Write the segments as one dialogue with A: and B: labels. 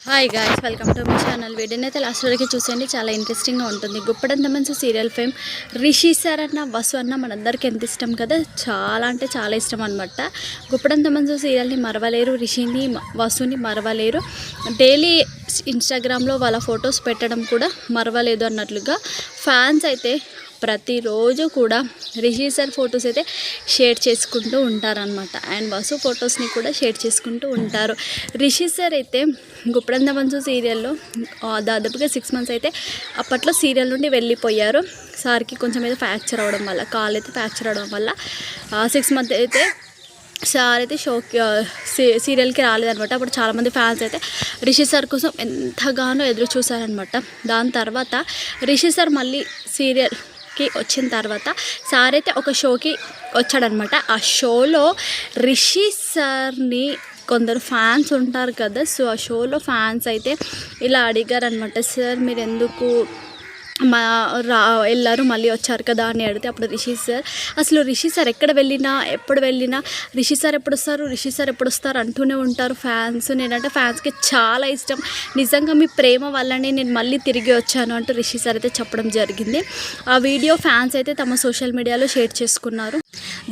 A: Hi guys, welcome to my channel. వీడియోని అయితే last వరకు చూసేయండి, చాలా ఇంట్రెస్టింగ్గా ఉంటుంది. గుప్పడంత మంచి సీరియల్ ఫేమ్ రిషి సార్ అన్న వసు అన్న మనందరికీ ఎంత ఇష్టం కదా, చాలా అంటే చాలా ఇష్టం అనమాట. గుప్పడంత మంచి సీరియల్ని మరవలేరు, రిషిని వసుని మరవలేరు. డైలీ ఇన్స్టాగ్రామ్లో వాళ్ళ ఫొటోస్ పెట్టడం కూడా మరవలేదు అన్నట్లుగా ఫ్యాన్స్ అయితే ప్రతిరోజు కూడా రిషి సార్ ఫొటోస్ అయితే షేర్ చేసుకుంటూ ఉంటారనమాట. అండ్ వసు ఫొటోస్ని కూడా షేర్ చేసుకుంటూ ఉంటారు. రిషి సార్ అయితే గుప్పడంత మంచు సీరియల్లో దాదాపుగా 6 months అయితే అప్పట్లో సీరియల్ నుండి వెళ్ళిపోయారు. సార్కి కొంచెం అయితే ఫ్రాక్చర్ అవ్వడం వల్ల, కాలు అయితే ఫ్రాక్చర్ అవ్వడం వల్ల 6 months అయితే సార్ అయితే షోకి సీరియల్కి రాలేదనమాట. అప్పుడు చాలామంది ఫ్యాన్స్ అయితే రిషి సార్ కోసం ఎంతగానో ఎదురు చూసారనమాట. దాని తర్వాత రిషి సార్ మళ్ళీ సీరియల్కి వచ్చిన తర్వాత సార్ అయితే ఒక షోకి వచ్చాడనమాట. ఆ షోలో రిషి సార్ని కొందరు ఫ్యాన్స్ ఉంటారు కదా, సో ఆ షోలో ఫ్యాన్స్ అయితే ఇలా అడిగారనమాట, సార్ మీరు ఎందుకు వెళ్ళారు, మళ్ళీ వచ్చారు కదా అని అడిగితే అప్పుడు రిషి సార్ ఎక్కడ వెళ్ళినా ఎప్పుడు వెళ్ళినా రిషి సార్ ఎప్పుడు వస్తారు, రిషి సార్ ఎప్పుడు వస్తారు అంటూనే ఉంటారు ఫ్యాన్స్. నేనంటే ఫ్యాన్స్కి చాలా ఇష్టం, నిజంగా మీ ప్రేమ వల్లనే నేను మళ్ళీ తిరిగి వచ్చాను అంటూ రిషి సార్ అయితే చెప్పడం జరిగింది. ఆ వీడియో ఫ్యాన్స్ అయితే తమ సోషల్ మీడియాలో షేర్ చేసుకున్నారు.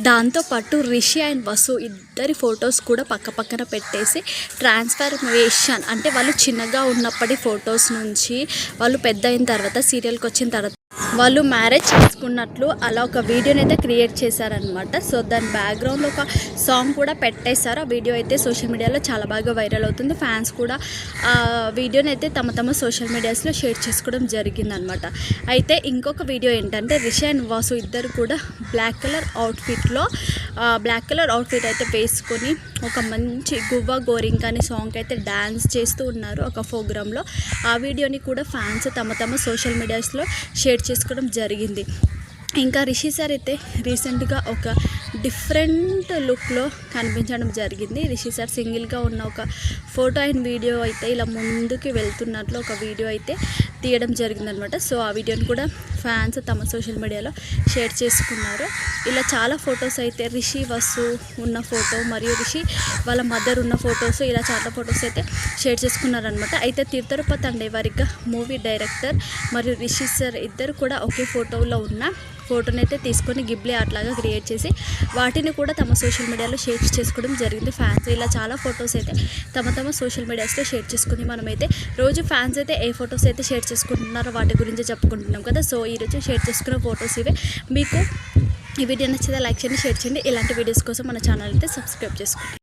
A: దాంతోపాటు రిషి అండ్ వసు ఇద్దరి ఫొటోస్ కూడా పక్కన పెట్టేసి ట్రాన్స్ఫర్మేషన్ అంటే వాళ్ళు చిన్నగా ఉన్నప్పటి ఫొటోస్ నుంచి వాళ్ళు పెద్ద అయిన తర్వాత సీరియల్కి వచ్చిన తర్వాత వాళ్ళు మ్యారేజ్ చేసుకున్నట్లు అలా ఒక వీడియోని అయితే క్రియేట్ చేశారనమాట. సో దాని బ్యాక్గ్రౌండ్లో ఒక సాంగ్ కూడా పెట్టేశారు. ఆ వీడియో అయితే సోషల్ మీడియాలో చాలా బాగా వైరల్ అవుతుంది. ఫ్యాన్స్ కూడా ఆ వీడియోని అయితే తమ సోషల్ మీడియాస్లో షేర్ చేసుకోవడం జరిగిందనమాట. అయితే ఇంకొక వీడియో ఏంటంటే రిషి అండ్ వాసు ఇద్దరు కూడా బ్లాక్ కలర్ అవుట్ఫిట్ అయితే వేసుకొని ఒక మంచి గువ్వ గోరింక అనే సాంగ్ అయితే డ్యాన్స్ చేస్తూ ఉన్నారు ఒక ప్రోగ్రాంలో. ఆ వీడియోని కూడా ఫ్యాన్స్ తమ సోషల్ మీడియాస్లో షేర్ చేసుకోవడం జరిగింది. ఇంకా రిషి సార్ అయితే రీసెంట్గా ఒక డిఫరెంట్ లుక్లో కనిపించడం జరిగింది. రిషి సార్ సింగిల్గా ఉన్న ఒక ఫోటో అండ్ వీడియో అయితే ఇలా ముందుకు వెళ్తున్నట్లు ఒక వీడియో అయితే తీయడం జరిగిందనమాట. సో ఆ వీడియోని కూడా ఫ్యాన్స్ తమ సోషల్ మీడియాలో షేర్ చేసుకున్నారు. ఇలా చాలా ఫొటోస్ అయితే రిషి వసు ఉన్న ఫోటో మరియు రిషి వాళ్ళ మదర్ ఉన్న ఫొటోస్, ఇలా చాలా ఫొటోస్ అయితే షేర్ చేసుకున్నారనమాట. అయితే తిరుపతి అండే వారిగా మూవీ డైరెక్టర్ మరియు రిషి సార్ ఇద్దరు కూడా ఒకే ఫోటోలో ఉన్న ఫోటోని అయితే తీసుకొని గిబ్లీ ఆర్ట్లాగా క్రియేట్ చేసి వాటిని కూడా తమ సోషల్ మీడియాలో షేర్ చేసుకోవడం జరిగింది. ఫ్యాన్స్ ఇలా చాలా ఫొటోస్ అయితే తమ సోషల్ మీడియాస్లో షేర్ చేసుకుని మనమైతే రోజు ఫ్యాన్స్ అయితే ఏ ఫొటోస్ అయితే షేర్ చేసుకుంటున్నారో వాటి గురించి చెప్పుకుంటున్నాం కదా. సో ఈరోజు షేర్ చేసుకున్న ఫొటోస్ ఇవే. మీకు ఈ వీడియో నచ్చితే లైక్ చేయండి, షేర్ చేయండి. ఇలాంటి వీడియోస్ కోసం మన ఛానల్ అయితే సబ్స్క్రైబ్ చేసుకోండి.